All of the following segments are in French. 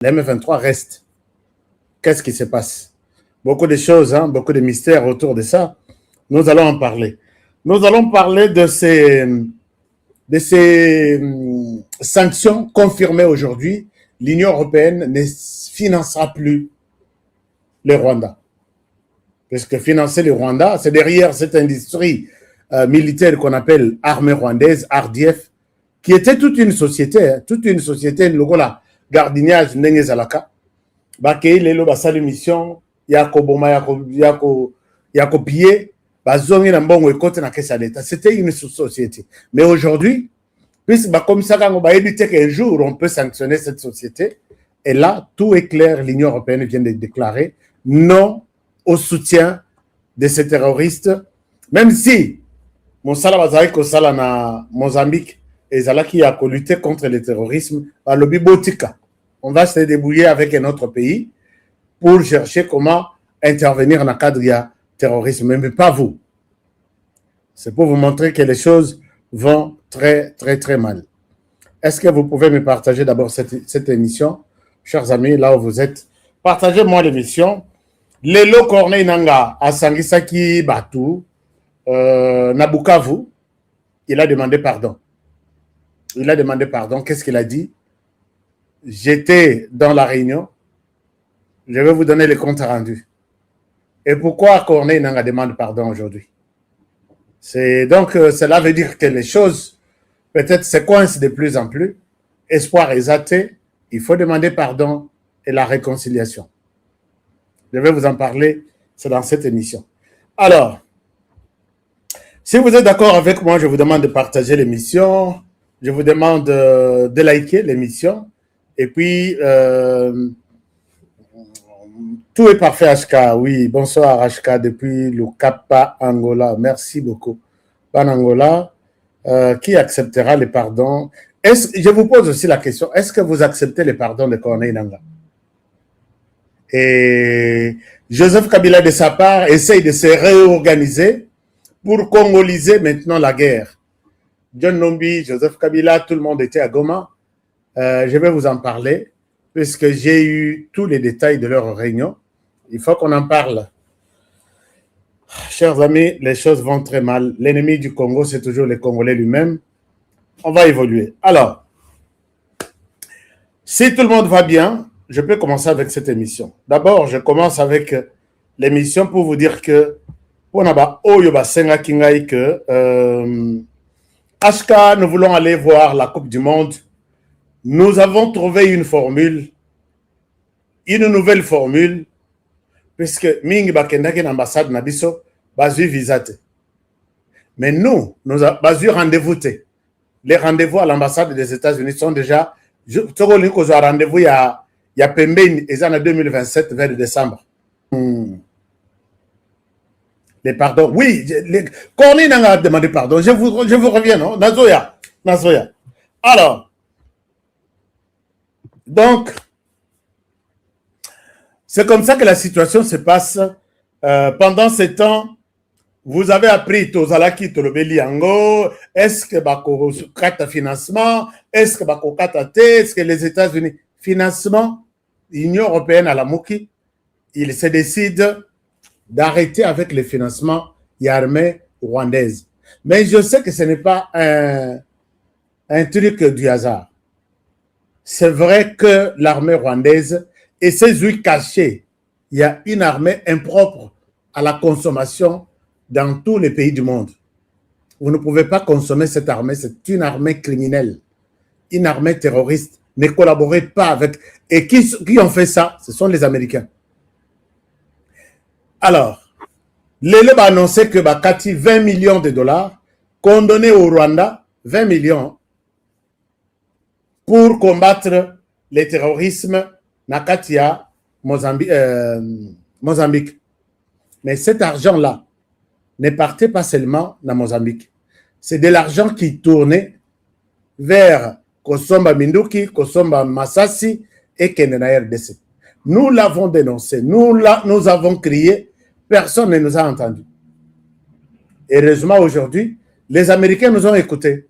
Les M23 restent. Qu'est-ce qui se passe? Beaucoup de choses, hein, beaucoup de mystères autour de ça. Nous allons en parler. Nous allons parler de ces sanctions confirmées aujourd'hui. L'Union européenne ne financera plus le Rwanda. Parce que financer le Rwanda, c'est derrière cette industrie militaire qu'on appelle armée rwandaise, RDF, qui était toute une société, le gola gardiniage ndenge zalaka. Bakei lelo basali mission yako boma yako piller bazongi na mbongo ekote na kesa l'État. C'était une société. Mais aujourd'hui, puisque comme ça quand on va éviter qu'un jour on peut sanctionner cette société, et là tout est clair, l'Union européenne vient de déclarer non au soutien de ces terroristes, même si Monsala Bazari Kosala na Mozambique et Zalaki a lutté contre le terrorisme, à l'Obi Botika. On va se débrouiller avec un autre pays pour chercher comment intervenir dans le cadre du terrorisme, mais pas vous. C'est pour vous montrer que les choses vont très, très, très mal. Est-ce que vous pouvez me partager d'abord cette émission, chers amis, là où vous êtes? Partagez-moi l'émission. Lelo Corneille Nanga à Sangisaki Batu, Nabukavu, il a demandé pardon. Il a demandé pardon. Qu'est-ce qu'il a dit? J'étais dans la réunion. Je vais vous donner les comptes rendus. Et pourquoi Corneille Nanga demande pardon aujourd'hui? Donc, cela veut dire que les choses, peut-être, se coincent de plus en plus. Espoir est athée. Il faut demander pardon et la réconciliation. Je vais vous en parler, c'est dans cette émission. Alors, si vous êtes d'accord avec moi, je vous demande de partager l'émission, je vous demande de liker l'émission, et puis, tout est parfait, HK, oui, bonsoir HK, depuis le Kappa Angola, merci beaucoup. Pan Angola, qui acceptera les pardons? Je vous pose aussi la question, est-ce que vous acceptez les pardons de Corneille Nangaa? Et Joseph Kabila, de sa part, essaye de se réorganiser pour congoliser maintenant la guerre. John Nombi, Joseph Kabila, tout le monde était à Goma. Je vais vous en parler, puisque j'ai eu tous les détails de leur réunion. Il faut qu'on en parle. Chers amis, les choses vont très mal. L'ennemi du Congo, c'est toujours le Congolais lui-même. On va évoluer. Alors, si tout le monde va bien, je peux commencer avec cette émission. D'abord, je commence avec l'émission pour vous dire que HK, nous voulons aller voir la Coupe du Monde. Nous avons trouvé une formule, une nouvelle formule, puisque Mingi Bakendaki l'ambassade Nabiso, basu visate. Mais nous basu rendez-vous. Les rendez-vous à l'ambassade des États-Unis sont déjà, rendez-vous il y a Pembeni, et en 2027 vers décembre. Les pardons, oui, Corneille Nangaa a demandé pardon. Je vous reviens, non? Nazoya. Alors, donc, c'est comme ça que la situation se passe. Pendant ce temps, vous avez appris Tozalaki Tolobeli Ango, est-ce que Bako Kata financement, est-ce que Bako Kata T, est-ce que les États-Unis financement, l'Union européenne à la Mouki, il se décide d'arrêter avec le financement armée rwandaise. Mais je sais que ce n'est pas un truc du hasard. C'est vrai que l'armée rwandaise et ses huiles cachées, il y a une armée impropre à la consommation dans tous les pays du monde. Vous ne pouvez pas consommer cette armée, c'est une armée criminelle, une armée terroriste. Ne collaborez pas avec... Et qui ont fait ça? Ce sont les Américains. Alors, l'élève a annoncé que Bakati 20 millions de dollars condonnés au Rwanda, 20 millions, pour combattre le terrorisme Nakatia, Mozambique. Mais cet argent-là ne partait pas seulement dans Mozambique. C'est de l'argent qui tournait vers Kosomba Minduki, Kosomba Masasi et Kenena RDC. Nous l'avons dénoncé, nous avons crié, personne ne nous a entendus. Heureusement, aujourd'hui, les Américains nous ont écoutés.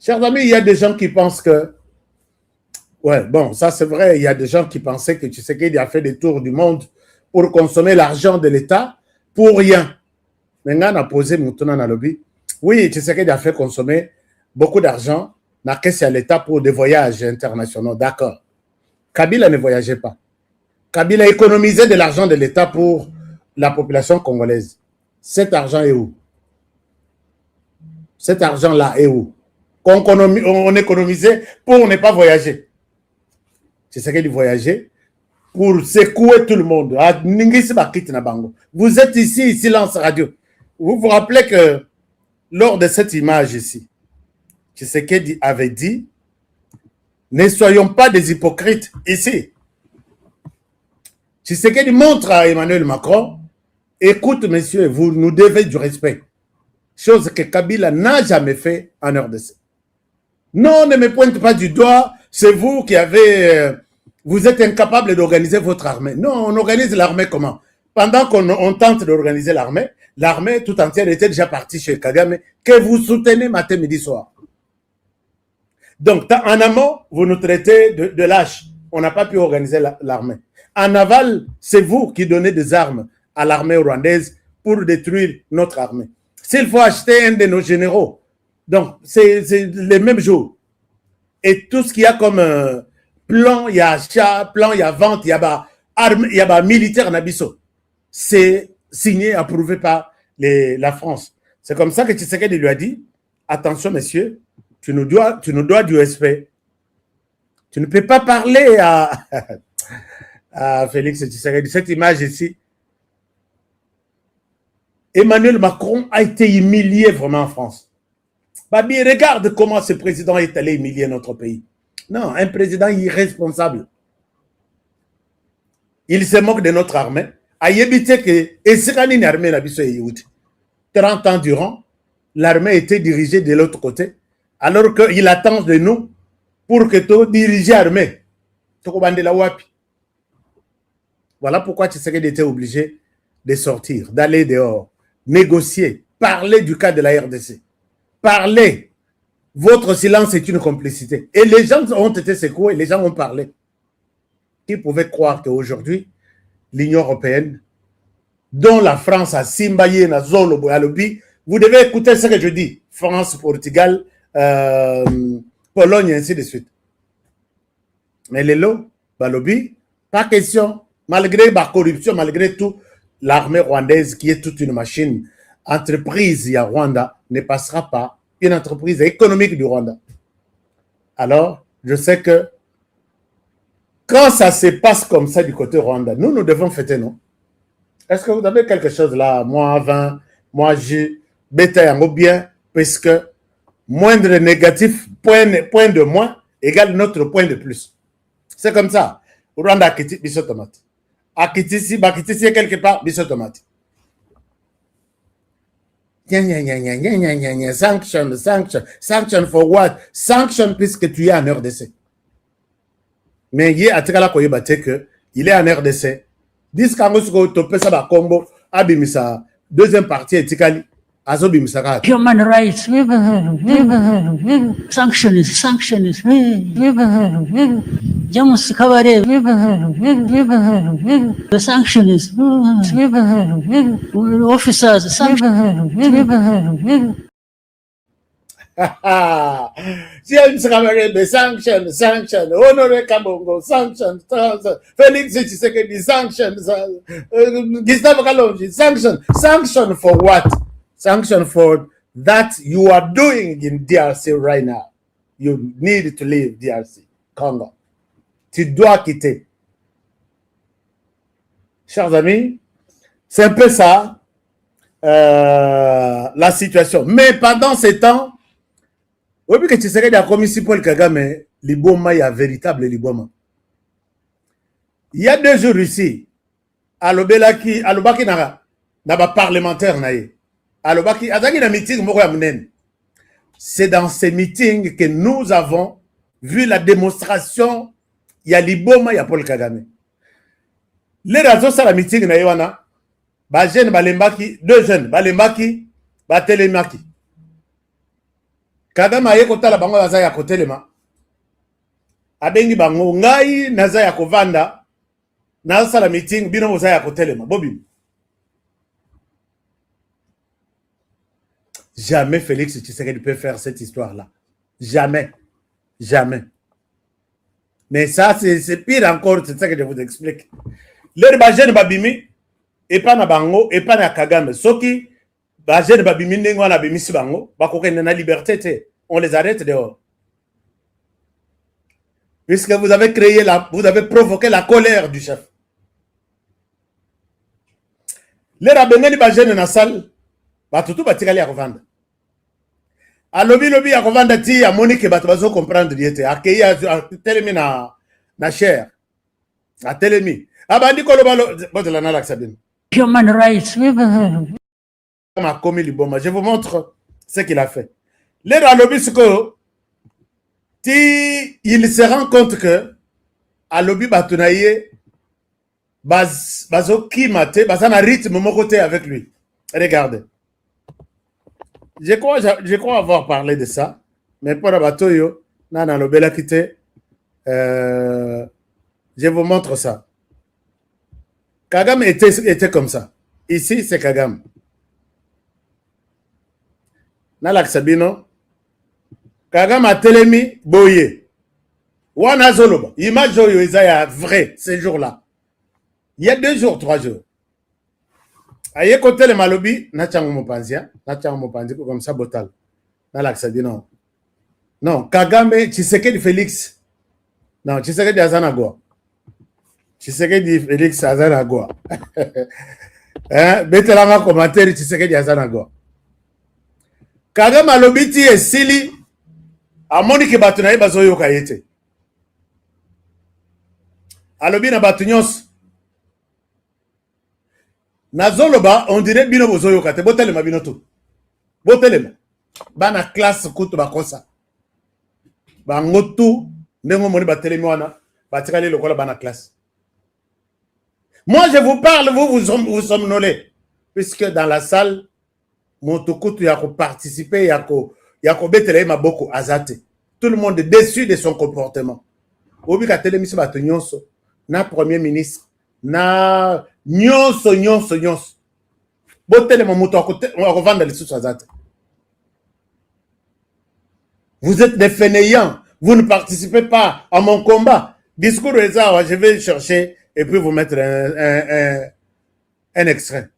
Chers amis, il y a des gens qui pensent que Ouais, bon, ça c'est vrai. Il y a des gens qui pensaient que Tshisekedi a fait des tours du monde pour consommer l'argent de l'État pour rien. Maintenant, on a posé maintenant dans le lobby. Oui, Tshisekedi a fait consommer beaucoup d'argent dans la caisse à l'État pour des voyages internationaux. D'accord. Kabila ne voyageait pas. Kabila économisait de l'argent de l'État pour la population congolaise. Cet argent est où? Cet argent-là est où? On économisait pour ne pas voyager. C'est ce qu'il voyageait pour secouer tout le monde. Vous êtes ici, silence radio. Vous vous rappelez que lors de cette image ici, Tshisekedi avait dit, ne soyons pas des hypocrites ici. Tshisekedi montre à Emmanuel Macron, écoute messieurs, vous nous devez du respect. Chose que Kabila n'a jamais fait en RDC. Non, ne me pointe pas du doigt, c'est vous qui avez... vous êtes incapable d'organiser votre armée. Non, on organise l'armée comment? Pendant qu'on tente d'organiser l'armée, l'armée tout entière était déjà partie chez Kagame, que vous soutenez matin, midi, soir. Donc, en amont, vous nous traitez de lâches. On n'a pas pu organiser l'armée. En aval, c'est vous qui donnez des armes à l'armée rwandaise pour détruire notre armée. S'il faut acheter un de nos généraux, donc c'est les mêmes jours. Et tout ce qu'il y a comme plan, il y a achat, plan, il y a vente, il y a armes, il y a militaire en Abisso. C'est signé, approuvé par la France. C'est comme ça que Tshisekedi lui a dit, attention messieurs, tu nous dois du respect. Tu ne peux pas parler à Félix Tshisekedi. Cette image ici, Emmanuel Macron a été humilié vraiment en France. Babi, regarde comment ce président est allé humilier notre pays. Non, un président irresponsable. Il se moque de notre armée. A évité que, et c'est une armée, la 30 ans durant, l'armée était dirigée de l'autre côté, alors qu'il attend de nous pour que tu diriges l'armée. Voilà pourquoi Tshisekedi était obligé de sortir, d'aller dehors, négocier, parler du cas de la RDC. Parler. Votre silence est une complicité. Et les gens ont été secoués, les gens ont parlé. Qui pouvait croire qu'aujourd'hui, l'Union européenne, dont la France a simbaillé na zolo boyalobi, vous devez écouter ce que je dis. France, Portugal, Pologne, et ainsi de suite. Mais les lots, balobi, pas question. Malgré la corruption, malgré tout, l'armée rwandaise, qui est toute une machine, entreprise à Rwanda, ne passera pas une entreprise économique du Rwanda. Alors, je sais que quand ça se passe comme ça du côté Rwanda, nous devons fêter, non? Est-ce que vous avez quelque chose là, moi 20, moi j'ai, bêta yango bien, puisque moindre négatif, point de moins, égale notre point de plus. C'est comme ça. Rwanda a quitté biso tomate. A quitté si quelque part, biso tomate. Sanction for what? Sanction puisque tu es en RDC. Mais il y a il est en RDC. Dis qu'en gros, tu peux ça combo, abimisa, deuxième partie etikali, azobimisa. Human rights, sanctions, Jamus Kavare, the sanctions, officers, sanctions. Sanction, Honoré Kabongo, sanction, Félix Tshisekedi, sanction, Gustavo Kalonji, sanction for what? Sanction for that you are doing in DRC right now. You need to leave DRC, Congo. Tu dois quitter. Chers amis, c'est un peu ça la situation. Mais pendant ces temps, oui, que tu serais d'accord, M. Paul Kagame, Liboma, il y a véritable Liboma. Il y a 2 jours ici, à l'Obelaki, à l'Obaki, n'a pas parlementaire, à l'Obaki, à un meeting, c'est dans ces meetings que nous avons vu la démonstration, il y a Liboma, il y a Paul Kagame. Les raisons, c'est la meeting, ba jeune, balembaki, 2 jeunes, balembaki, ba telemaki. Kagame aye kotala bango baza ya kotelema. abengi bango ngai naza ya kovanda nasala meeting bino boza ya kotelema bobim. Jamais Félix Tshisekedi peut faire cette histoire-là. Jamais. Jamais. Mais ça, c'est pire encore, c'est ça que je vous explique. Les bajene babimi, et pas na bango, et pas na Kagame. Soki, bajene babimi, n'engo na bimisi bango, bakoke na liberté, on les arrête dehors. Puisque vous avez vous avez provoqué la colère du chef. Les rabengani bajene na salle, batutu batikali ya kovanda. Alobi lobi ya kovanda ti ya Monique bato bazo comprendre diete. Akei a telemi na cher. A telemi. Abandi koloba botela na laksabine. Human rights. Ma commis liboma. Je vous montre ce qu'il a fait. Les alobi siko ti il se rend compte que alobi batunaye bazo kimate bazana rythme moko te avec lui. Regardez. Je crois avoir parlé de ça, mais pour Abatoyo, Nana Lobela Kite, je vous montre ça. Kagame était comme ça. Ici, c'est Kagame. Nalak Sabino, Kagame a telemi boye. Wana Zoloba, image Oyo Isaiah vrai, ces jours-là. Il y a 2 jours, 3 jours. Aye côté le malobi na chango mopanzia comme ça botal na l'axe dit non Kagame Tshisekedi Félix non Tshisekedi Azanagwa Tshisekedi Félix Azanagwa hein betelanga commentaire Tshisekedi Azanagwa Kagame alobi ti esili amoni ke batu na ye bazoyo kayete alobi na batu nyos Nazoloba, on dirait bino bozoyo kate, botelema bino tout. Botelema. Bana classe kutu bakosa. Bangotu, nengo moni batelemi wana, batikali lokola bana classe. Moi je vous parle, vous somnolez. Puisque dans la salle, motokutu yako participer, yako betele maboko azate. Tout le monde est déçu de son comportement. Obi katelemi si bato nyonso, na premier ministre, na nyonso. Botele momuto akovanda lisusu azate. Vous êtes des fainéants, vous ne participez pas à mon combat. Discours Rezawa, je vais chercher et puis vous mettre un extrait.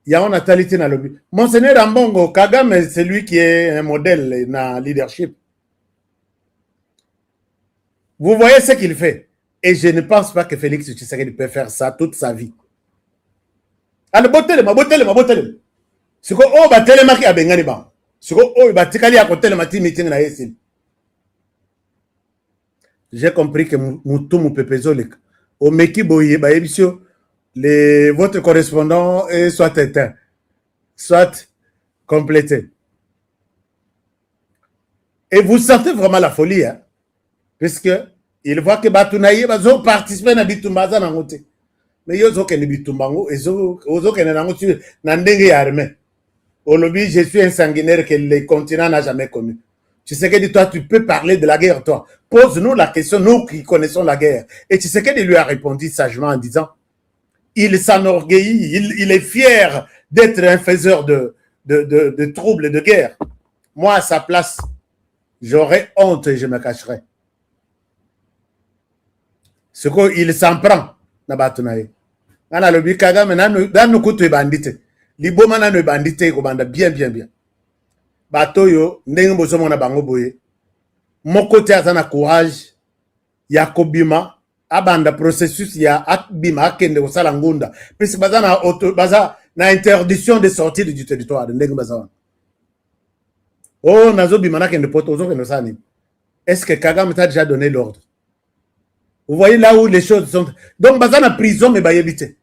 Il y a une natalité dans le but. Monseigneur Ambongo, Kagame, c'est lui qui est un modèle dans le leadership. Vous voyez ce qu'il fait. Et je ne pense pas que Félix Tshisekedi peut faire ça toute sa vie. Alors, botelema. C'est quoi, oh, batelema ki abengani ba. C'est quoi, oh, batikali ya kotelema ti meeting na yesin. J'ai compris que moutou mou pepezolek. Au meki boye, ba ebisio, votre correspondant est soit éteint, soit complété. Et vous sentez vraiment la folie, hein? Puisque il voit que Batunaye va participer à Bitumbaza na ngote. Mais yozo ke ni Bitumbango, ozo ke na ngote na ndenge armée. Olobi, je suis un sanguinaire que le continent n'a jamais connu. Tu sais que dis toi, tu peux parler de la guerre, toi. Pose-nous la question, nous qui connaissons la guerre. Et tu sais que lui a répondu sagement en disant, il s'enorgueillit, il est fier d'être un faiseur de troubles et de guerre. Moi, à sa place, j'aurais honte et je me cacherais. Ce qu'il s'en prend, Nabatunaye. Ana lobi Kagame nanu kutu bandite. Liboma nanu bandite ko banda bien. Batoyo ndenge bozomo na bango boye. Moko te azana courage ya kobima abanda processus ya akbima akende kosala ngunda. Puis baza na interdiction de sortir du territoire ndenge baza. Oh nazo bima na kende poto ozo kende sani. Est-ce que Kagame t'a déjà donné l'ordre? Vous voyez là où les choses sont. Donc, dans la prison, mais éviter.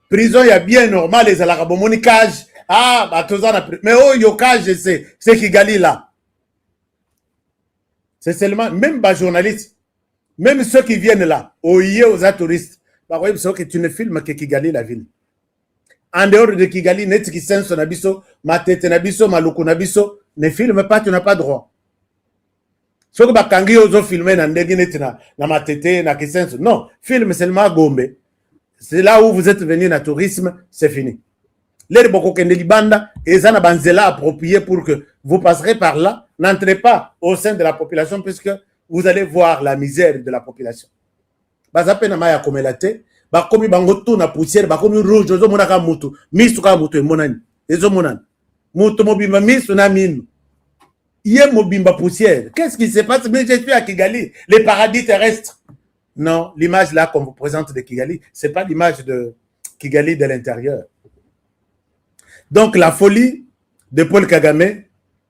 Prison, il y a bien normal, les alarabomouni cage. Ah, bah, tout ça, mais oh, yo cage, c'est Kigali là. C'est seulement, même les journalistes, même ceux qui viennent là, aux touristes, bah, oui, c'est que tu ne filmes que Kigali, la ville. En dehors de Kigali, net qui sense nabiso, ma tête nabiso, ma loukou nabiso, ne filme pas, tu n'as pas droit. Ce que bakangi ozo filmer na ndenge neti na matete na kisenso. Non, film seulement à Gombe. C'est là où vous êtes venu na tourisme, c'est fini. Les bokokende libanda et ça na banzela approprié pour que vous passerez par là, n'entrez pas au sein de la population puisque vous allez voir la misère de la population. Bazape na maya komelate, bakomi bangoto na poussière, bakomi rouge, ozo monaka mutu, misu ka mutu monani, ezo monani. Mutu mobimba misu na minu. Yé mobimba poussière. Qu'est-ce qui se passe? Mais je suis à Kigali, les paradis terrestres. Non, l'image là qu'on vous présente de Kigali, c'est pas l'image de Kigali de l'intérieur. Donc la folie de Paul Kagame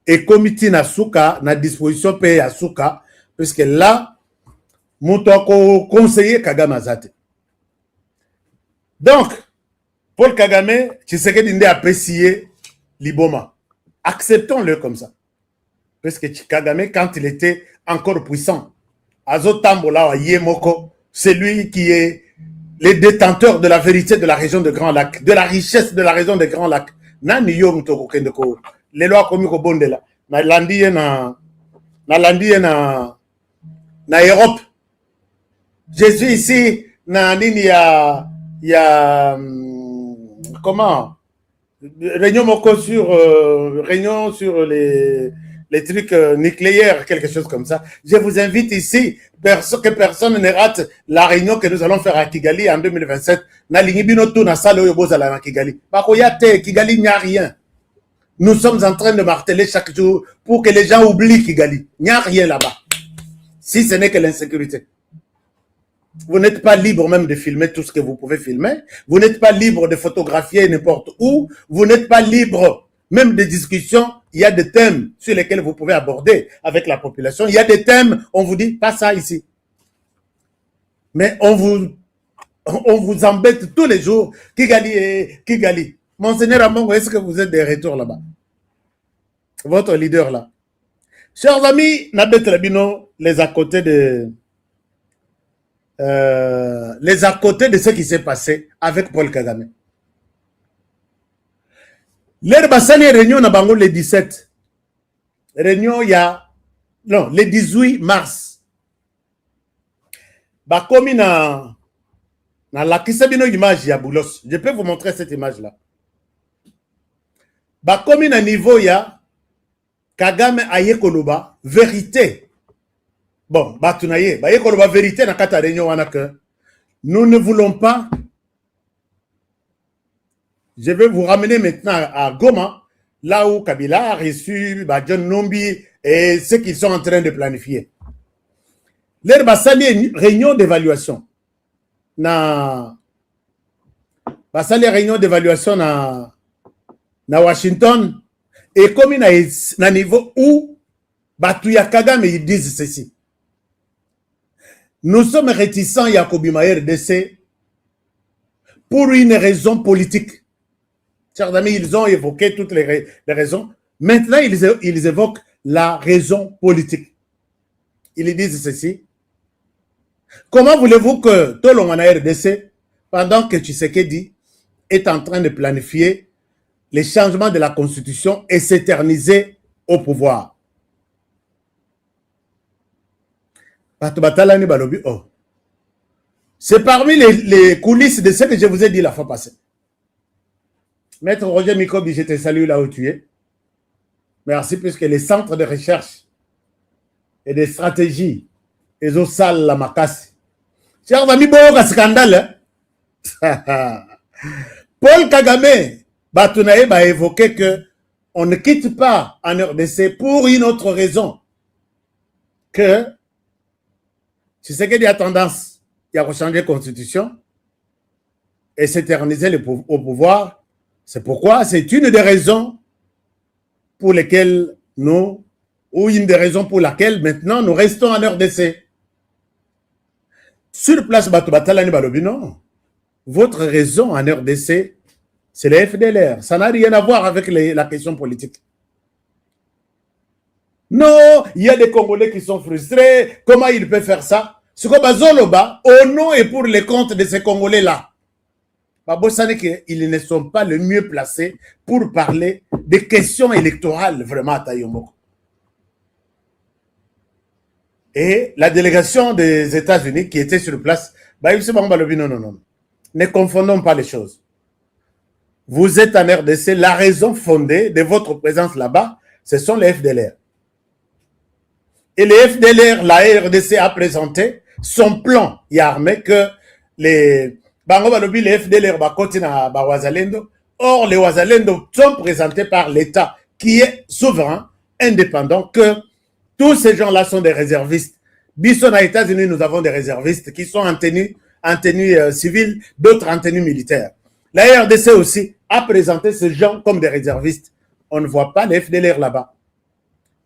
est comité na souka, na disposition paye à souka, puisque là, moutoko conseiller Kagame Azate. Donc, Paul Kagame, tu sais qu'il a apprécié Liboma. Acceptons-le comme ça. Parce que Kagame, quand il était encore puissant, Azotambola Yemoko, c'est lui qui est le détenteur de la vérité de la région de Grand Lac, de la richesse de la région de Grand Lac. Nani yom toko kendeko, les lois commis au bonde là, na landie na Europe. Je suis ici, na nini ya comment? Réunion sur les trucs nucléaires, quelque chose comme ça. Je vous invite ici, que personne ne rate la réunion que nous allons faire à Kigali en 2027. Kigali n'y a rien. Nous sommes en train de marteler chaque jour pour que les gens oublient Kigali. Il n'y a rien là-bas. Si ce n'est que l'insécurité. Vous n'êtes pas libre même de filmer tout ce que vous pouvez filmer. Vous n'êtes pas libre de photographier n'importe où. Vous n'êtes pas libre même de discussions. Il y a des thèmes sur lesquels vous pouvez aborder avec la population. Il y a des thèmes, on vous dit, pas ça ici. Mais on vous embête tous les jours. Kigali et Kigali. Monseigneur Amongo, est-ce que vous êtes de retour là-bas? Votre leader là. Chers amis, Nabet Labino, les à côté de ce qui s'est passé avec Paul Kagame. L'air Bassani réunion na bango le 17. Réunion le 18 mars. Bakomi na la kisabino image ya Boulos. Je peux vous montrer cette image là. Bakomi na niveau ya Kagame aye koloba vérité. Bon, batunaye, aye koloba vérité na kata réunion wana que nous ne voulons pas. Je vais vous ramener maintenant à Goma, là où Kabila a reçu John Nombi et ce qu'ils sont en train de planifier. L'air Bassali réunion d'évaluation. Bassali réunion d'évaluation na Washington. Et comme il y a un niveau où Batouya Kagame ils disent ceci. Nous sommes réticents, Yacobi Maher RDC, pour une raison politique. Chers amis, ils ont évoqué toutes les raisons. Maintenant, ils évoquent la raison politique. Ils disent ceci. Comment voulez-vous que Tolongana RDC, pendant que Tshisekedi est en train de planifier les changements de la Constitution et s'éterniser au pouvoir? C'est parmi les coulisses de ce que je vous ai dit la fois passée. Maître Roger Mikobi, je te salue là où tu es. Merci, puisque les centres de recherche et de stratégie, les OSAL, la Makassi. Chers amis, bon scandale. Paul Kagame, Batounaïb a évoqué que on ne quitte pas en RDC pour une autre raison. Que c'est ce qu'il y a tendance à changer la constitution et s'éterniser au pouvoir. C'est pourquoi c'est une des raisons pour lesquelles une des raisons pour laquelle maintenant nous restons en RDC. Sur place, Batobatalani Balobi, non. Votre raison en RDC, c'est le FDLR. Ça n'a rien à voir avec la question politique. Non, il y a des Congolais qui sont frustrés. Comment ils peuvent faire ça? Ce que Bazoloba, au nom et pour les comptes de ces Congolais-là, ils ne sont pas les mieux placés pour parler des questions électorales vraiment à Tayomoko. Et la délégation des États-Unis qui était sur place, non. Ne confondons pas les choses. Vous êtes en RDC, la raison fondée de votre présence là-bas, ce sont les FDLR. Et les FDLR, la RDC a présenté son plan armé que les FDLR va Wazalendo. Or, les Wazalendo sont présentés par l'État qui est souverain, indépendant, que tous ces gens-là sont des réservistes. Bisson aux États-Unis, nous avons des réservistes qui sont en tenue civile, d'autres en tenue militaire. La RDC aussi a présenté ces gens comme des réservistes. On ne voit pas les FDLR là-bas.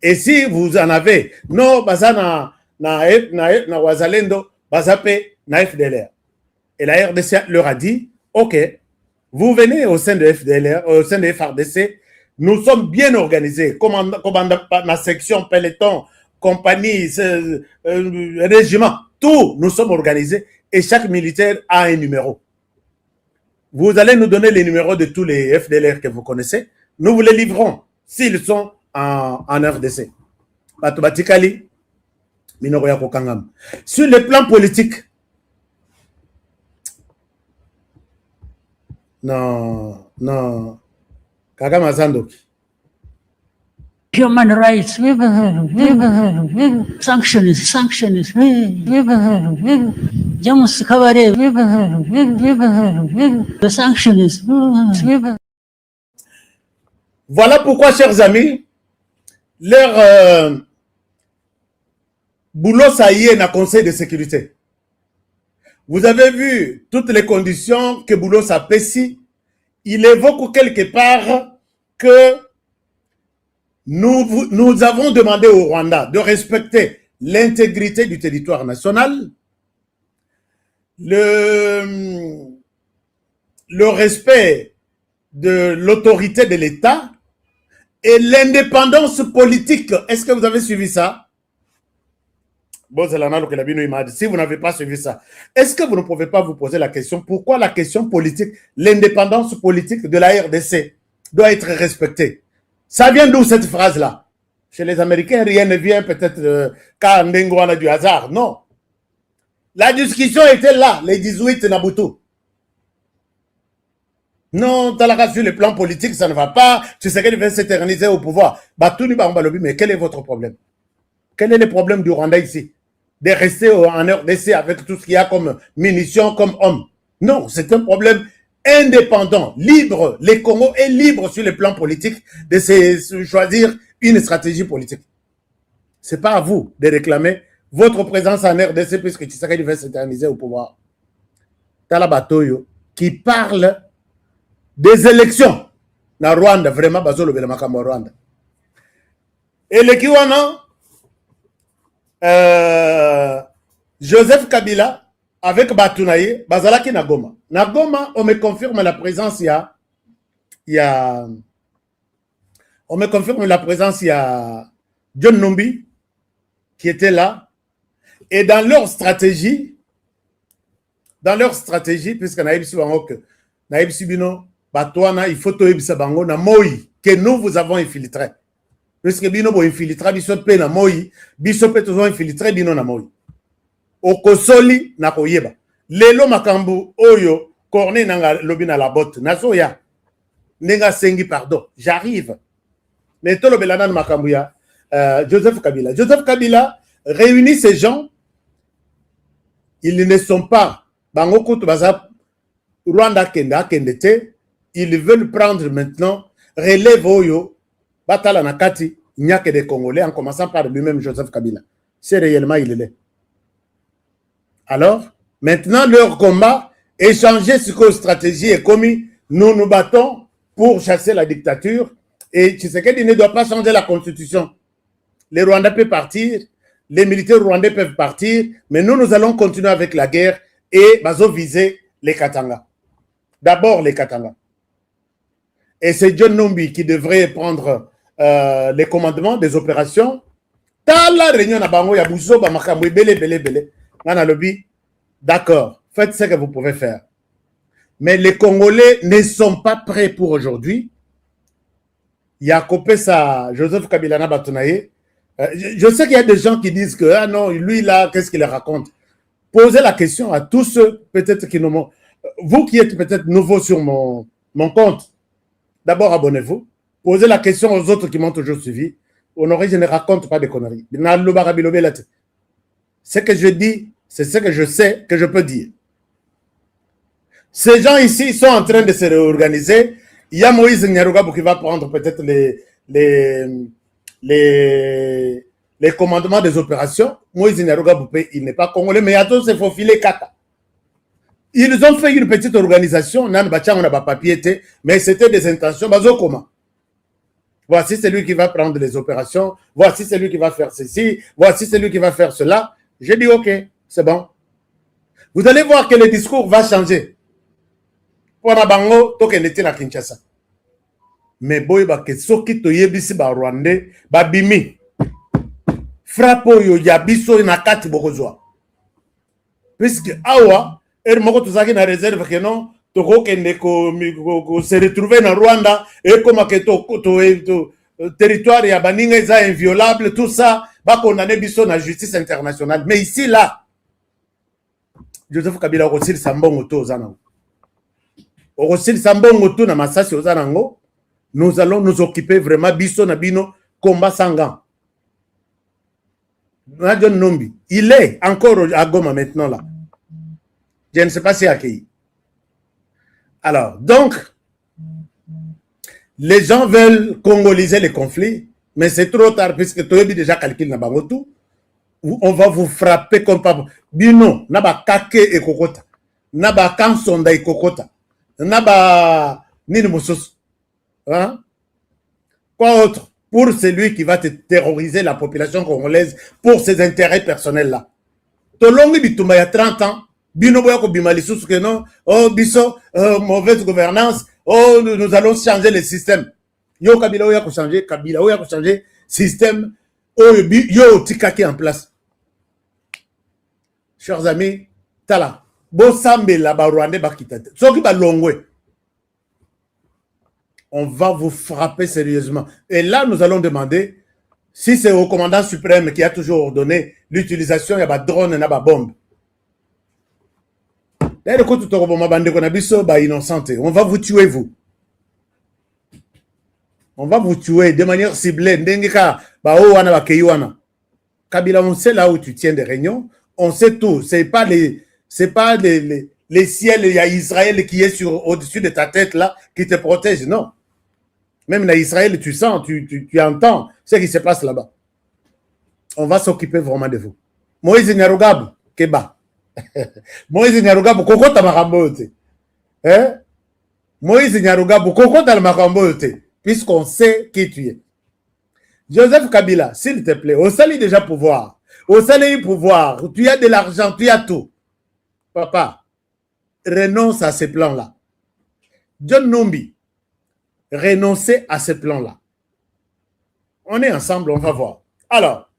Et si vous en avez, non, bazana na Wazalendo, bazape na FDLR. Et la RDC leur a dit, ok, vous venez au sein de FDLR, au sein de FRDC, nous sommes bien organisés, comme ma section, peloton, compagnie, régiment, tout, nous sommes organisés et chaque militaire a un numéro. Vous allez nous donner les numéros de tous les FDLR que vous connaissez, nous vous les livrons s'ils sont en RDC. Sur le plan politique, non, Kagame Zandoki. Human rights, sanctions, Jamus Kavare, the sanctions. Voilà pourquoi, chers amis, leur boulot, ça y est, dans le Conseil de sécurité. Vous avez vu toutes les conditions que Boulos a payées. Il évoque quelque part que nous avons demandé au Rwanda de respecter l'intégrité du territoire national, le respect de l'autorité de l'État et l'indépendance politique. Est-ce que vous avez suivi ça? Si vous n'avez pas suivi ça, est-ce que vous ne pouvez pas vous poser la question, pourquoi la question politique, l'indépendance politique de la RDC doit être respectée? Ça vient d'où cette phrase-là? Chez les Américains, rien ne vient peut-être quand Ndengo a du hasard. Non. La discussion était là, les 18 Nabutu. Non, Talaka, sur le plan politique, ça ne va pas. Tu sais qu'elle veut s'éterniser au pouvoir. Mais quel est votre problème? Quel est le problème du Rwanda ici? De rester en RDC avec tout ce qu'il y a comme munitions, comme hommes. Non, c'est un problème indépendant, libre. Le Congo est libre sur le plan politique de choisir une stratégie politique. Ce n'est pas à vous de réclamer votre présence en RDC puisque Tshisekedi veut s'éterniser au pouvoir. Tala Batoyo qui parle des élections dans Rwanda, vraiment, Bazolo Belamakamo Rwanda. Et le Kiwana, Joseph Kabila avec Batounaye, Bazalaki Nagoma. Nagoma, on me confirme la présence, on me confirme la présence, il y a John Numbi qui était là. Et dans leur stratégie, puisque Naïb Sibino, Batouana, il faut Toïb Bango, na Moi, que nous vous avons infiltré. Puisque bino bo infiltra biso pe na moi, biso pe tozo infiltré bino na moi. Okosoli na koyeba. Lelo makambu oyo corne nanga lobi na la botte. Nazo ya. Nenga sengi pardon. J'arrive. Mais tolo belana na makambu ya Joseph Kabila. Joseph Kabila réunit ces gens. Ils ne sont pas bango kutu baza Rwanda kendete. Ils veulent prendre maintenant relève oyo Batala Nakati, il n'y a que des Congolais, en commençant par lui-même Joseph Kabila. C'est réellement il est. Alors, maintenant, leur combat, échanger ce que la stratégie est commis, nous nous battons pour chasser la dictature. Et Tshisekedi ne doit pas changer la constitution. Les Rwandais peuvent partir, les militaires rwandais peuvent partir, mais nous allons continuer avec la guerre et bazo viser les Katanga. D'abord les Katanga. Et c'est John Numbi qui devrait prendre les commandements des opérations. Dans la réunion à Bango, il y a Bousso, Bamakambo, Belé. D'accord, faites ce que vous pouvez faire. Mais les Congolais ne sont pas prêts pour aujourd'hui. Il y a copé ça, Joseph Kabila Batounaye, Je sais qu'il y a des gens qui disent que, ah non, lui là, qu'est-ce qu'il raconte? Posez la question à tous ceux peut-être qui nous... Vous qui êtes peut-être nouveaux sur mon compte, d'abord abonnez-vous. Posez la question aux autres qui m'ont toujours suivi. Honoré, je ne raconte pas de conneries. Ce que je dis, c'est ce que je sais que je peux dire. Ces gens ici sont en train de se réorganiser. Il y a Moïse Nyarugabo qui va prendre peut-être les commandements des opérations. Moïse Nyarugabo, il n'est pas congolais, mais il y a tous ces faufilés kata. Ils ont fait une petite organisation, mais c'était des intentions. Comment? Voici celui qui va prendre les opérations, voici celui qui va faire ceci, voici celui qui va faire cela. J'ai dit, ok, c'est bon. Vous allez voir que le discours va changer. Pour Bango, tokenete na Kinshasa. Mais boy, que soki to yebisi ba Rwandais, ba bimi. Frappo yo yabiso na kati bokozwa. Puisque awa, moko tozaki na réserve que non, tokokende ko se retrouver na Rwanda et comme que to territoire ya baninga eza inviolable, tout ça, ba condamner biso na justice internationale. Mais ici là, Joseph Kabila Rossil Sambongo to zana. Rossil Sambongo to na masasi ozanango, nous allons nous occuper vraiment biso na bino combat sanguin. John Nombi, il est encore à Goma maintenant là. Je ne sais pas si accueilli. Alors, donc, les gens veulent congoliser les conflits, mais c'est trop tard puisque tu as déjà calculé na bangotu. On va vous frapper comme pas. Bino, naba kake et kokota, naba kansonda et kokota, naba nini mosos. Hein? Quoi autre? Pour celui qui va te terroriser la population congolaise pour ses intérêts personnels-là. Tolongi bitumba il y a 30 ans, bino boya ko bimalisu que non, oh biso, mauvaise gouvernance, oh nous allons changer le système. Yo Kabila oya ko changer, Kabila oya ko changer système, oh yo tikaki en place. Chers amis, tala, bo sambe la ba Rwandais bakitate. Soki ba longwe. On va vous frapper sérieusement. Et là, nous allons demander si c'est au commandant suprême qui a toujours ordonné l'utilisation de drone et de bombes. On va vous tuer, vous. On va vous tuer de manière ciblée. Kabila, on sait là où tu tiens des réunions. On sait tout. C'est pas les ciels, il y a Israël qui est au-dessus de ta tête là, qui te protège. Non. Même en Israël, tu sens, tu entends ce qui se passe là-bas. On va s'occuper vraiment de vous. Moïse Nyarugabo, Keba. Moïse Nyarugabo, kokota makambo yote. Moïse Nyarugabo, kokota le makambo yote. Puisqu'on sait qui tu es. Joseph Kabila, s'il te plaît, au sali déjà pouvoir. Au sali pouvoir. Tu as de l'argent, tu as tout. Papa, renonce à ces plans-là. John Nombi, renoncer à ce plan-là. On est ensemble, on va voir. Alors,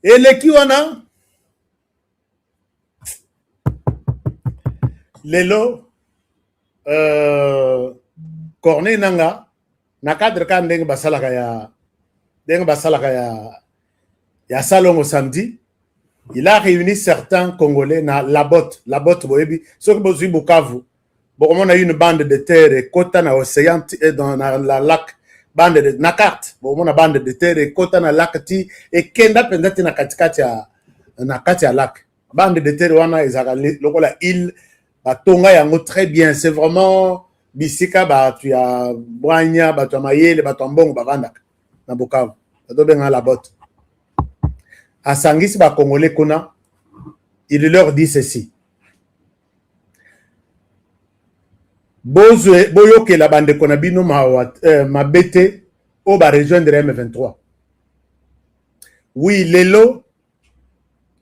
et les Kiwana, Lelo, Corné Nanga, na cadre kan deng basalaka ya salon au samedi, il a réuni certains Congolais na la botte boyebi, ceux qui bozi Bukavu. Bon, on a eu une bande de terre et côté dans l'océan et dans la lac, bande de na carte. Bon, on a bande de terre et côté dans lac ti et kenda pendant na katikati ya lac. Bande de terre wana ezakali lokola île batonga yango très bien, c'est vraiment bisika ba tu ya Bwanya, ba tu mayele, ba tu mbongo ba vandaka na Bukavu. Ba benga la botte. A Sangisi ba Congolais kuna, il leur dit ceci. Boyoke la bande konabino ma bete au ba rejoindre M23. Oui, lelo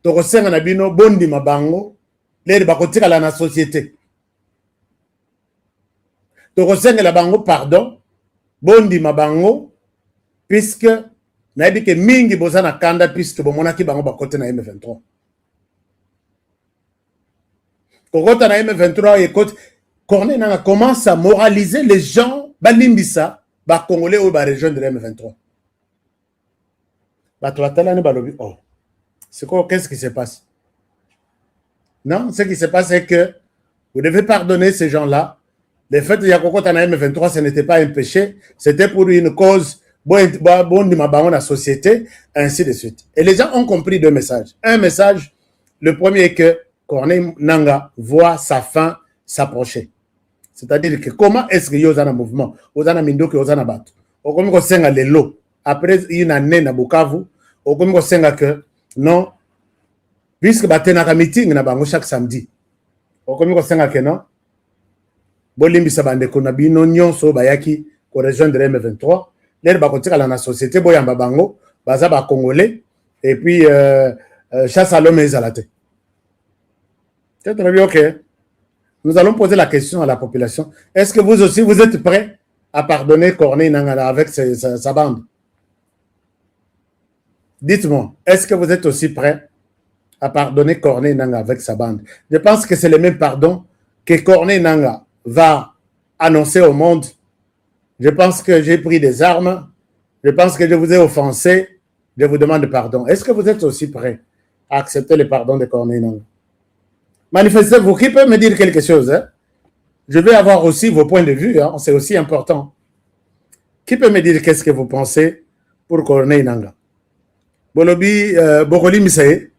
tokosenga na bino bondi mabango lele bakotika la na société. Tokosenga la bango pardon bondi mabango puisque nayebi ke mingi bozana kanda puisque bomonaki bango bakote na M23. Kokota na M23 ekote Corné commence à moraliser les gens, Balimbisa, Congolais ou région de M23. Oh, c'est quoi, qu'est-ce qui se passe? Non, ce qui se passe, c'est que vous devez pardonner ces gens-là. Le fait de Yakoko Tana M23, ce n'était pas un péché, c'était pour une cause, bon, la société, ainsi de suite. Et les gens ont compris deux messages. Un message, le premier est que Corneille Nangaa voit sa fin s'approcher. C'est-à-dire que comment est-ce qu'il y a un mouvement, il y a un Mindoki, il y a un bateau. Au comme il y a les lots, après une année à Bukavu, au comme il y a que non, puisque il y a un meeting chaque samedi, au comme il y a que non, bolimbisa bandeko na bino nyonso bayaki ko rejoindre M23 l'air ba kotika la société boyamba bango baza ba congolais et puis chasse à l'homme ezalate. C'est très bien, OK. Nous allons poser la question à la population. Est-ce que vous aussi vous êtes prêts à pardonner Corneille Nangaa avec sa bande? Dites-moi, est-ce que vous êtes aussi prêts à pardonner Corneille Nangaa avec sa bande? Je pense que c'est le même pardon que Corneille Nangaa va annoncer au monde. Je pense que j'ai pris des armes, je pense que je vous ai offensé, je vous demande pardon. Est-ce que vous êtes aussi prêts à accepter le pardon de Corneille Nangaa? Manifestez-vous. Qui peut me dire quelque chose, hein? Je vais avoir aussi vos points de vue, hein? C'est aussi important. Qui peut me dire qu'est-ce que vous pensez pour Corneille Nangaa? Bolobi, Bokoli Misaye?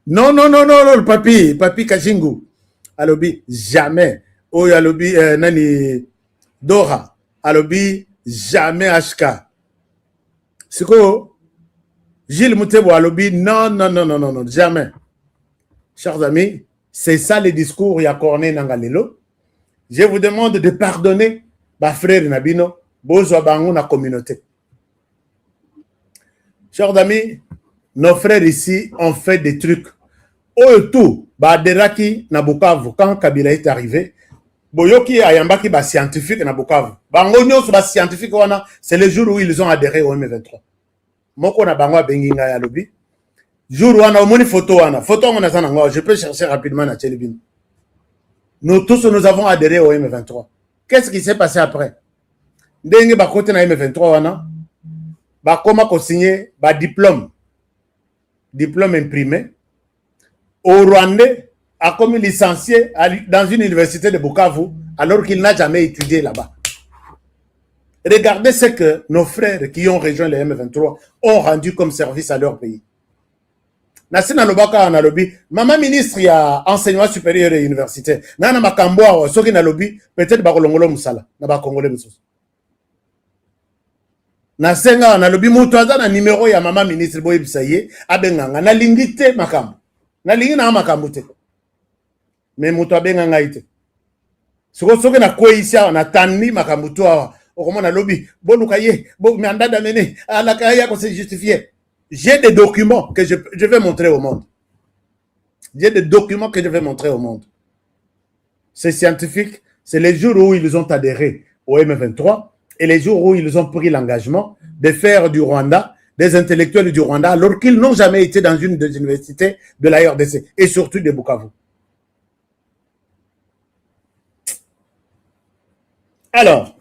Non, le papi Kajingu. Alobi, jamais. Oh, alobi, nani, Dora. Alobi, jamais HK. C'est quoi? Gilles Moutebo, alobi, non, jamais. Chers amis, c'est ça le discours, il y a Corneille Nangaa lelo. Je vous demande de pardonner ma frère Nabino, Bozo Bango na communauté. Chers amis, nos frères ici ont fait des trucs. Tout, Baderaki na Bukavu, quand Kabila est arrivé, Boyoki Ayambaki ba scientifique na Bukavu. Bango nyonso ba scientifique wana, c'est le jour où ils ont adhéré au M23. Moko na bango benginga ya lobi. Jour wana omoni photo wana, photo wana sana ngo, je peux chercher rapidement na Tchelibin. Nous tous nous avons adhéré au M23. Qu'est-ce qui s'est passé après? Ndenge ba côté na M23 wana, ba koma ko signer ba diplôme imprimé. Au Rwandais a commis licencié dans une université de Bukavu alors qu'il n'a jamais étudié là-bas. Regardez ce que nos frères qui ont rejoint le M23 ont rendu comme service à leur pays. Nasina Lobaka na lobi, maman ministre ya enseignement supérieur et universitaire. Nana makambo soki na lobi, peut-être ba kolongolo musala na ba congolais mususu. Nasenga na lobi mutu aza na numéro ya maman ministre boyebisa ye abenganga na lingite makambo. Na lingi na makambo te. Mais mutu abenganga ite. Soki na koisia na tani makambo to awa. Okomona lobi, boluka ye, bo mandada mene, alaka ya ko se justifier. J'ai des documents que je vais montrer au monde. J'ai des documents que je vais montrer au monde. C'est scientifique. C'est les jours où ils ont adhéré au M23 et les jours où ils ont pris l'engagement de faire du Rwanda, des intellectuels du Rwanda, alors qu'ils n'ont jamais été dans une des universités de la RDC et surtout de Bukavu. Alors,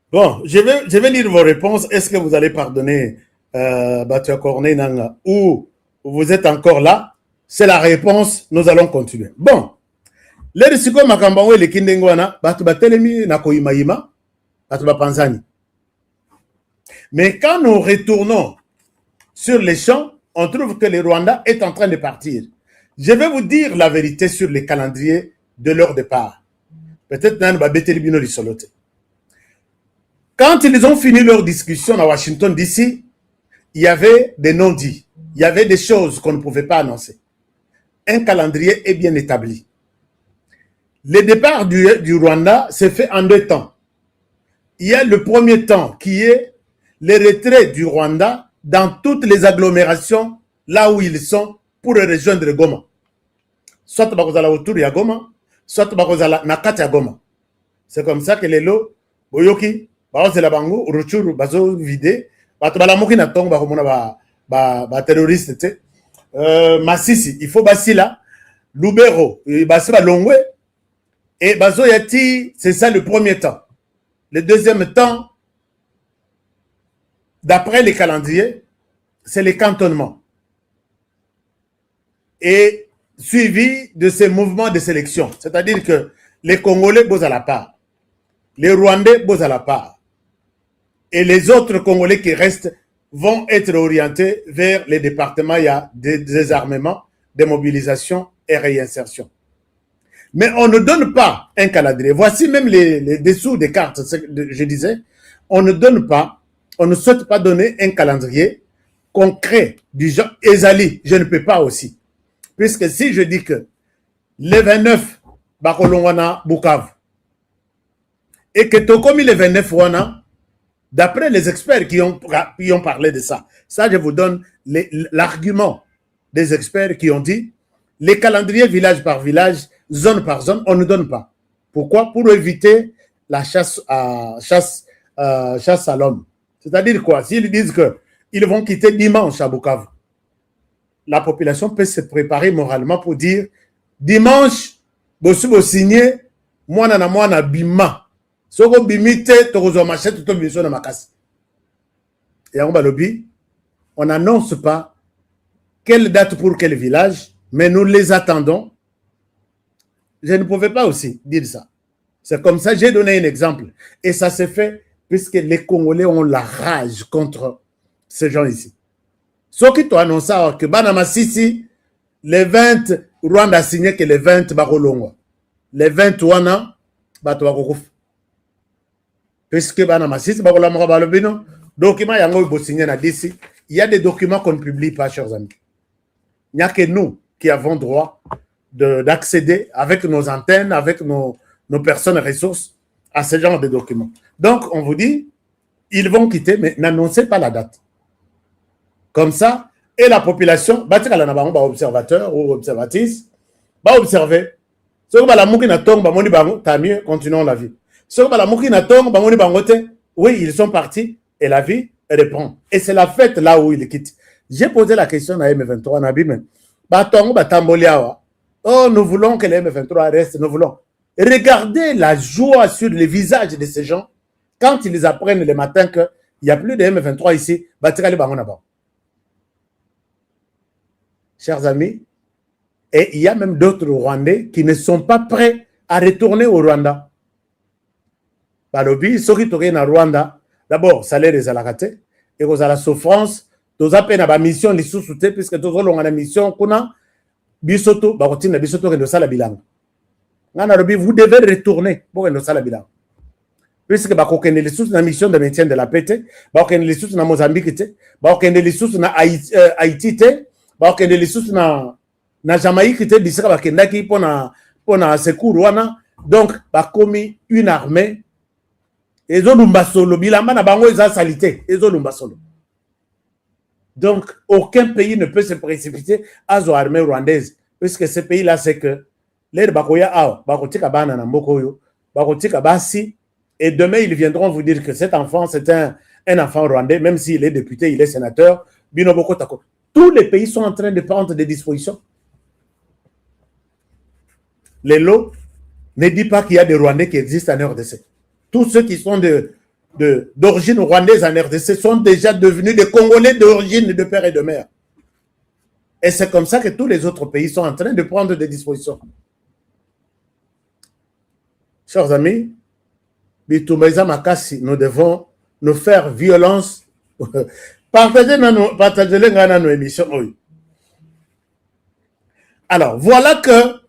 bon, je vais lire vos réponses. Est-ce que vous allez pardonner Batua Corneille Nangaa ou vous êtes encore là? C'est la réponse. Nous allons continuer. Bon, les siko makambawe le kindengwana batu batelemi na koimaima batu bapanzani. Mais quand nous retournons sur les champs, on trouve que le Rwanda est en train de partir. Je vais vous dire la vérité sur les calendriers de leur départ. Peut-être nan ba beteli bino li solote. Quand ils ont fini leur discussion à Washington DC, il y avait des non-dits. Il y avait des choses qu'on ne pouvait pas annoncer. Un calendrier est bien établi. Le départ du Rwanda s'est fait en deux temps. Il y a le premier temps qui est le retrait du Rwanda dans toutes les agglomérations là où ils sont pour rejoindre Goma. Soit bakozala autour de Goma, soit bakozala nakati ya Goma. C'est comme ça que les lots, Boyoki, c'est la bango, Ruchuru, bazo vide, batobalamuki na tong bakomona ba terroriste, Masisi, il faut basi là, Lubero, basi ba Longwe, et bazo yati, c'est ça le premier temps. Le deuxième temps, d'après les calendriers, c'est les cantonnements. Et suivi de ces mouvements de sélection. C'est-à-dire que les Congolais posent à la part, les Rwandais posent à la part, et les autres Congolais qui restent vont être orientés vers les départements, il y a des désarmements, des mobilisations et réinsertion. Mais on ne donne pas un calendrier. Voici même les dessous des cartes, je disais, on ne donne pas, on ne souhaite pas donner un calendrier concret du genre Ezali, je ne peux pas aussi. Puisque si je dis que les 29, Bakolongwana, Bukavu, et que Tokomi les 29 Wana, d'après les experts qui ont parlé de ça, ça je vous donne l'argument des experts qui ont dit les calendriers village par village, zone par zone, on ne donne pas. Pourquoi? Pour éviter la chasse à l'homme. C'est-à-dire quoi? S'ils disent qu'ils vont quitter dimanche à Bukavu, la population peut se préparer moralement pour dire dimanche, vous signez, moi na bima. Soko bimite, tokozo machette, to biso na makasi. Et on n'annonce pas quelle date pour quel village, mais nous les attendons. Je ne pouvais pas aussi dire ça. C'est comme ça, j'ai donné un exemple. Et ça s'est fait puisque les Congolais ont la rage contre ces gens ici. Ce qui t'ont annoncé que Banama Sisi, les 20, Rwanda a signé que les 20 Barolongo. Les 20 Wana, Batoakouf. Puisque Banama Sisi, Barolamo Balobino, document Yango signé na d'ici. Il y a des documents qu'on ne publie pas, chers amis. Il n'y a que nous qui avons droit d'accéder avec nos antennes, avec nos personnes ressources à ce genre de documents. Donc, on vous dit, ils vont quitter, mais n'annoncez pas la date. Comme ça, et la population, observateur ou observatrice, va observer. Ce que la mouki na tong, tant mieux, continuons la vie. Ce que la mouki na tong, oui, ils sont partis et la vie reprend. Et c'est la fête là où ils quittent. J'ai posé la question à M23, Nabi, mais oh, nous voulons que les M23 restent, nous voulons. Regardez la joie sur les visages de ces gens quand ils apprennent le matin qu'il n'y a plus de M23 ici. Chers amis, et il y a même d'autres Rwandais qui ne sont pas prêts à retourner au Rwanda. Balobi, ceux qui sont au Rwanda, d'abord, salaire des alakaté, et aux la souffrance, tous appels à la mission, les sous-soutés, puisque tous ont la mission, qu'on a, bisoto, barotina, bisoto, et de salabilang. Vous devez retourner pour le salabilang. Puisque bakokende les sous na mission de maintien de la paix, bakokende les sous na Mozambique, bakokende les sous na Haïti, bakokende les sous na Jamaïque, bisika bakendaki pona secours wana. Donc bakomi une armée. Ezolumba solo bilamba na bango eza salité, ezolumba solo. Donc aucun pays ne peut se précipiter à son armée rwandaise, puisque ce pays là c'est que les bakoya awa bakotika bana na mboko yo, bakotika basi. Et demain, ils viendront vous dire que cet enfant, c'est un enfant rwandais, même s'il est député, il est sénateur. Binoboko Tako. Tous les pays sont en train de prendre des dispositions. Les lots ne disent pas qu'il y a des Rwandais qui existent en RDC. Tous ceux qui sont d'origine rwandaise en RDC sont déjà devenus des Congolais d'origine de père et de mère. Et c'est comme ça que tous les autres pays sont en train de prendre des dispositions. Chers amis, nous devons nous faire violence. Partagez nos émissions. Alors, voilà que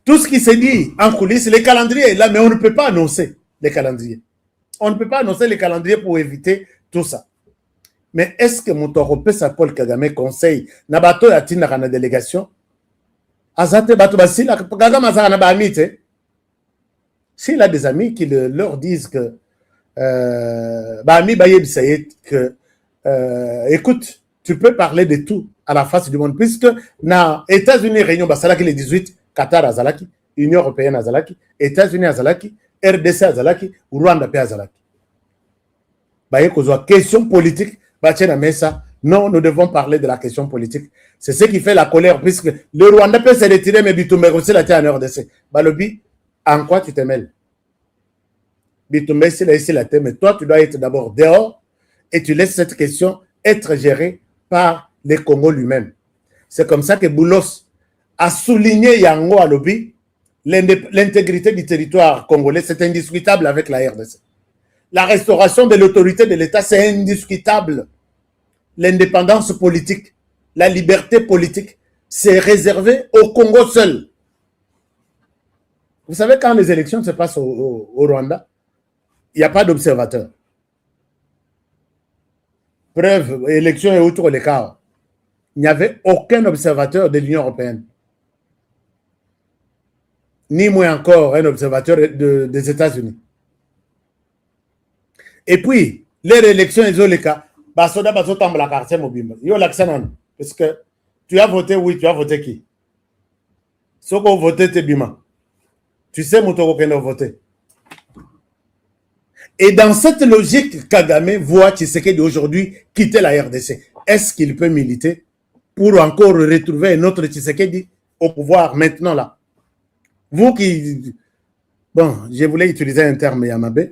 tout ce qui s'est dit en coulisses, les calendriers, là, mais on ne peut pas annoncer les calendriers. On ne peut pas annoncer les calendriers pour éviter tout ça. Mais est-ce que Moutorope Paul Kagame conseille Nabato Yatina na délégation? Azate Bato Basila, Kagame Azana Bamite. S'il a des amis qui leur disent que écoute, tu peux parler de tout à la face du monde, puisque na États-Unis réunion Basalaki les 18, Qatar Azalaki, Union européenne Azalaki, États-Unis Azalaki, RDC Azalaki, Rwanda P Azalaki. Baye kozwa question politique, Bachena Mesa. Non, nous devons parler de la question politique. C'est ce qui fait la colère, puisque le Rwanda peut se retirer, mais Bitumbe aussi la terre en RDC. Balobi, en quoi tu te mêles? Bitumbe, c'est ici la thème, mais toi, tu dois être d'abord dehors et tu laisses cette question être gérée par les Congo lui-même. C'est comme ça que Boulos a souligné Yango à Lobi, l'intégrité du territoire congolais, c'est indiscutable avec la RDC. La restauration de l'autorité de l'État, c'est indiscutable. L'indépendance politique, la liberté politique, c'est réservé au Congo seul. Vous savez, quand les élections se passent au Rwanda, il n'y a pas d'observateur. Preuve, élection et outre les cas. Il n'y avait aucun observateur de l'Union européenne. Ni moins encore un observateur des États-Unis. Et puis, les élections, ils ont les cas. Parce que tu as voté, oui, tu as voté qui? Ce qu'on voté, c'est Bima. Tu sais, Moutoko, qu'on a voté. Et dans cette logique, Kagame voit Tshisekedi aujourd'hui quitter la RDC. Est-ce qu'il peut militer pour encore retrouver un autre Tshisekedi au pouvoir maintenant là? Vous qui... Bon, je voulais utiliser un terme Yamabe.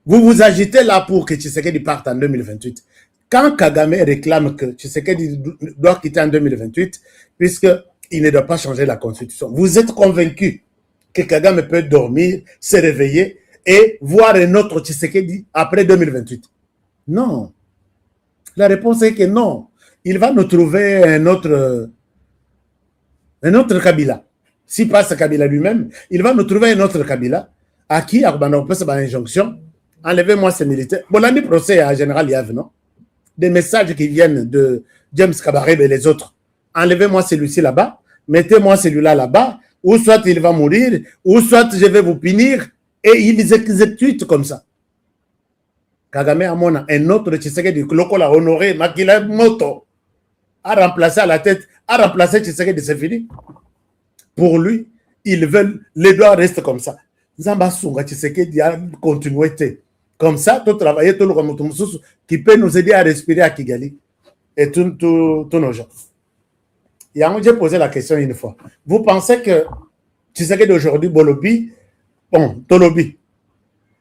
Vous vous agitez là pour que Tshisekedi parte en 2028. Quand Kagame réclame que Tshisekedi doit quitter en 2028, puisqu'il ne doit pas changer la constitution, vous êtes convaincu que Kagame peut dormir, se réveiller et voir un autre Tshisekedi après 2028? Non. La réponse est que non. Il va nous trouver un autre Kabila. Si passe Kabila lui-même, il va nous trouver un autre Kabila à qui on peut se faire une injonction. Enlevez-moi ces militaires. Bon, l'année procès à Général Yav, non? Des messages qui viennent de James Kabarebe et les autres. Enlevez-moi celui-ci là-bas, mettez-moi celui-là là-bas, ou soit il va mourir, ou soit je vais vous punir, et ils exécutent comme ça. Kagame Amona, un autre Tshisekedi, Loko l'a honoré, Makila Moto, a remplacé à la tête, a remplacé Tshisekedi, c'est fini. Pour lui, ils veulent, les doigts restent comme ça. Zamba Sunga Tshisekedi a continuité. Comme ça, tout travailler, tout le monde qui peut nous aider à respirer à Kigali et tous nos gens. J'ai posé la question une fois. Vous pensez que Tshisekedi d'aujourd'hui, Bolobi, bon, Tolobi,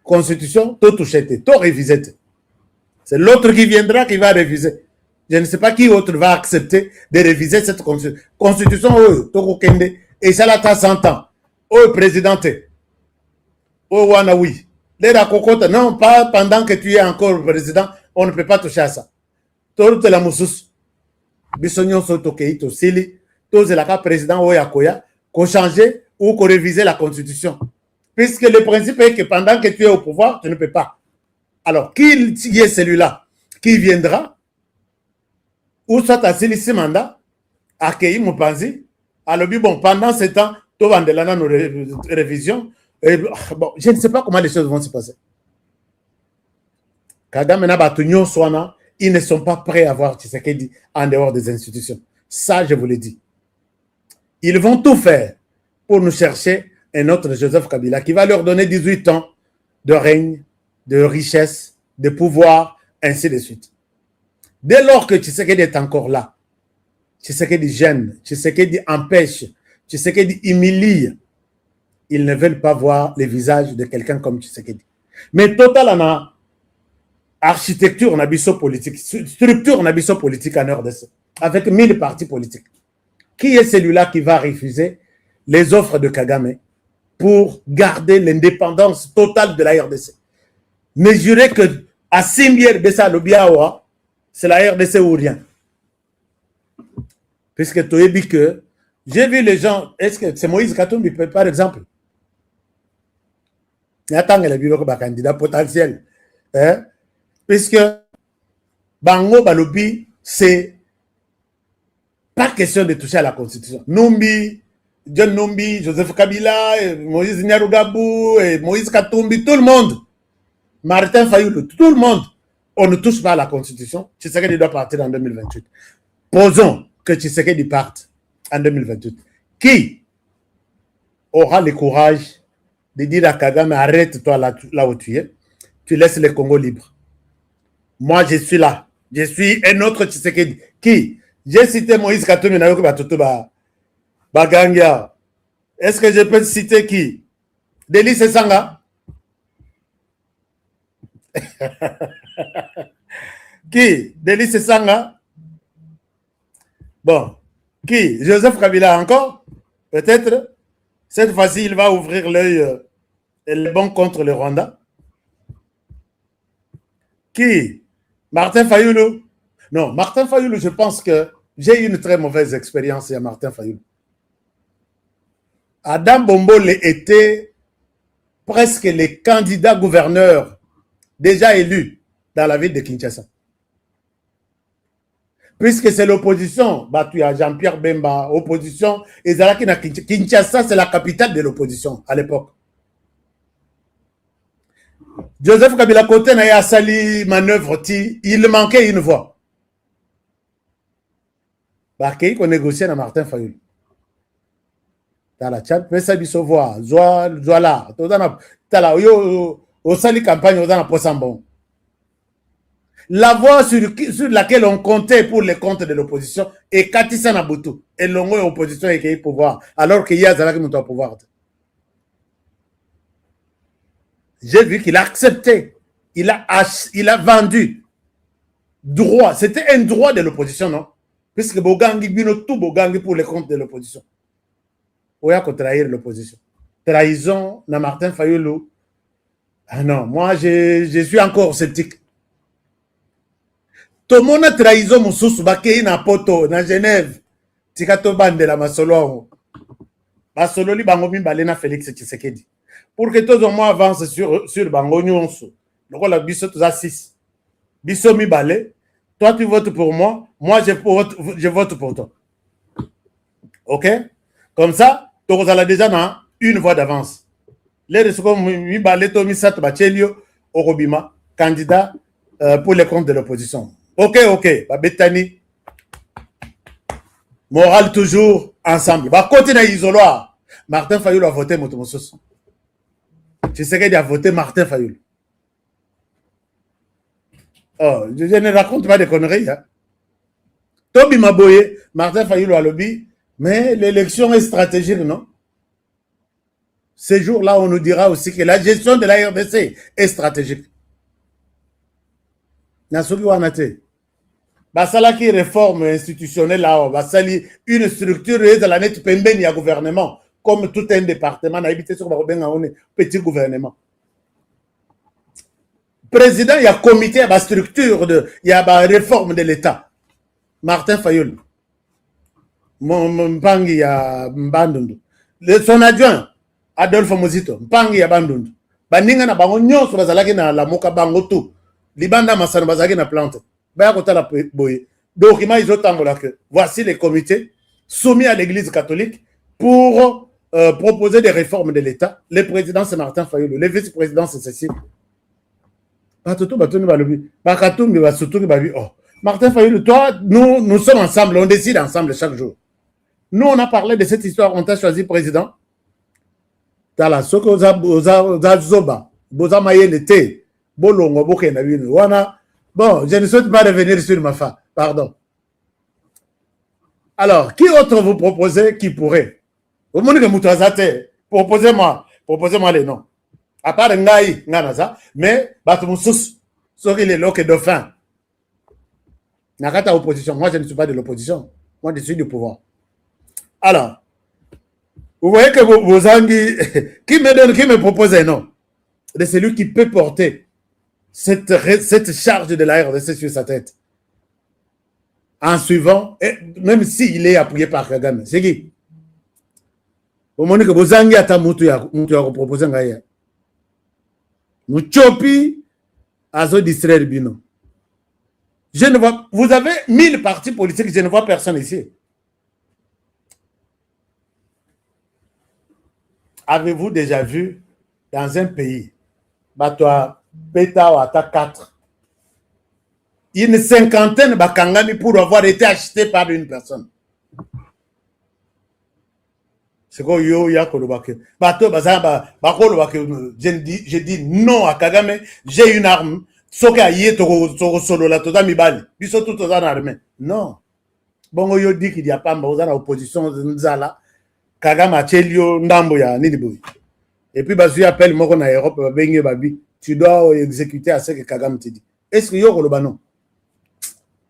Constitution, tout touché, tout révisé. C'est l'autre qui viendra qui va réviser. Je ne sais pas qui autre va accepter de réviser cette Constitution. Et ça l'a 100 ans. Oh, présidenté. Oh, Wanaoui. Non, pas pendant que tu es encore président, on ne peut pas toucher à ça. Tout la moussous. Bissognon Sotokeito, Sili, tout le président Oyakoya, qu'on changer ou qu'on réviser la constitution. Puisque le principe est que pendant que tu es au pouvoir, tu ne peux pas. Alors, qui est celui-là qui viendra, ou soit à Sili Simanda, accueillir mon panzi, alors bon, pendant ce temps, tout va dans nos révisions. Et, bon, je ne sais pas comment les choses vont se passer. Kagame Nabatunyo Swana, ils ne sont pas prêts à voir Tshisekedi en dehors des institutions. Ça, je vous l'ai dit. Ils vont tout faire pour nous chercher un autre Joseph Kabila qui va leur donner 18 ans de règne, de richesse, de pouvoir, ainsi de suite. Dès lors que Tshisekedi est encore là, Tshisekedi gêne, Tshisekedi empêche, Tshisekedi humilie, ils ne veulent pas voir les visages de quelqu'un comme Tshisekedi. Mais total, on a architecture, on a biso politique, structure, on a biso politique en RDC, avec 1000 partis politiques. Qui est celui-là qui va refuser les offres de Kagame pour garder l'indépendance totale de la RDC? Mesurer que à Simbier de Salobiawa, c'est la RDC ou rien. Puisque tu as dit que j'ai vu les gens, est-ce que c'est Moïse Katumbi, par exemple? Il attend le bureau comme candidat potentiel. Hein? Puisque Bango Balobi, c'est pas question de toucher à la Constitution. Numbi, John Numbi, Joseph Kabila, Moïse Nyarugabou, Moïse Katumbi, tout le monde. Martin Fayoulou, tout le monde. On ne touche pas à la Constitution. Tshisekedi doit partir en 2028. Posons que Tshisekedi parte en 2028. Qui aura le courage de dire à Kagame, arrête-toi là où tu es, tu laisses le Congo libre. Moi, je suis là. Je suis un autre Tshisekedi. Qui? J'ai cité Moïse Katumbi Nayoki Batutu Bagangia. Est-ce que je peux citer qui? Délice Sanga? Qui? Délice Sanga? Bon. Qui? Joseph Kabila encore? Peut-être. Cette fois-ci, il va ouvrir l'œil et le bon contre le Rwanda. Qui? Martin Fayoulou? Non, Martin Fayoulou, je pense que j'ai eu une très mauvaise expérience à Martin Fayoulou. Adam Bombole était presque le candidat gouverneur déjà élu dans la ville de Kinshasa. Puisque c'est l'opposition, bah, tu as Jean-Pierre Bemba, opposition, et Kinshasa, c'est la capitale de l'opposition à l'époque. Joseph Kabila Côté n'a sali manœuvre, il manquait une voix. Bah, qui qu'on négociait dans Martin Fayoulou. Dans la Tchad, mais ça biso voix, Zoala, t'as au sali campagne, au Posambon. La voie sur laquelle on comptait pour les comptes de l'opposition est Katissa Nabutu. Et l'ongo opposition est qu'il pouvoir. Alors qu'il y a Zalaki Moutou au pouvoir. J'ai vu qu'il a accepté. Il a vendu. Droit. C'était un droit de l'opposition, non? Puisque Bogangi, Bino, tout Bogangi pour les comptes de l'opposition. On a trahir l'opposition. Trahison, na Martin Fayoulou. Ah non, moi, je suis encore sceptique. Tout le monde a trahison Moussous, Bakei na Poto, na Genève. Tikato bande la Masolo. Masolo li bangomi balena Félix Tshisekedi. Pour que tous les mois avancent sur Bango Nyonso. Donc on a biso tous à 6. Biso mi balé. Toi tu votes pour moi. Moi je vote pour toi. Ok? Comme ça, tu as déjà dans une voix d'avance. Les ressources mi balé, to mi sat bachelio, Orobima, candidat pour les comptes de l'opposition. Ok, Betani. Moral toujours ensemble. Côté na isoloir. Martin Fayoulou a voté Motomosos. Tu sais qu'il a voté Martin Fayoulou. Oh, je ne raconte pas de conneries. Hein. Tobi Maboye, Martin Fayoulou a lobby, mais l'élection est stratégique, non? Ces jours-là, on nous dira aussi que la gestion de la RDC est stratégique. Nasuki Wanate. Basalaki réforme institutionnelle là, Basali une structure de la net pembeni ya gouvernement comme tout un département n'a habité sur un petit gouvernement. Président, il y a comité, il y a structure, il y a réforme de l'État. Martin Fayoulou. Mpangi ya Mbandundu. Son adjoint, Adolphe Mozito. Mpangi ya Bandundu. Baninga na bango nyonso bazalaki na la moka bango tout. Libanda masano bazalaki na plante. Donc, voici les comités soumis à l'Église catholique pour proposer des réformes de l'État. Le président, c'est Martin Fayoulou. Le vice-président, c'est Cécile. Martin Fayoulou, toi, nous sommes ensemble, on décide ensemble chaque jour. Nous, on a parlé de cette histoire, on t'a choisi président. Bon, je ne souhaite pas revenir sur ma femme. Pardon. Alors, qui autre vous proposez qui pourrait? Vous me dites que proposez-moi les noms. À part Ngaï, Nganaza, mais Batumoussous, Sori les loques dauphins. Nakata opposition. Moi, je ne suis pas de l'opposition. Moi, je suis du pouvoir. Alors, vous voyez que vos anguilles, qui me propose un nom? De celui qui peut porter cette charge de la RDC sur sa tête. En suivant, et même s'il est appuyé par Kagame. C'est qui? Au moment que vous avez proposé un gars. Nous chopi à ce distraire bino. Je ne vois, vous avez 1000 partis politiques, je ne vois personne ici. Avez-vous déjà vu dans un pays, Batoa, Beta ou Ata 4, une cinquantaine de Bakangami pour avoir été acheté par une personne? C'est quoi yo ya kolobake? Bato bazaba bakolobake. Je dis non à Kagame. J'ai une arme. Soke aye to solo la toda mibali. Biso tout toza na armée. Non. Bongo yo dit qu'il y a pas mbaoza na opposition nzala. Kagame a chelio ndambo ya nini boy. Et puis bazu appelle moko na Europe bengi babi. tu dois exécuter à ce que Kagame te dit. Est-ce que Yoko le banon?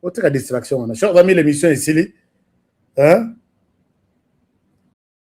Autre distraction. Chers amis, l'émission est ici. Hein?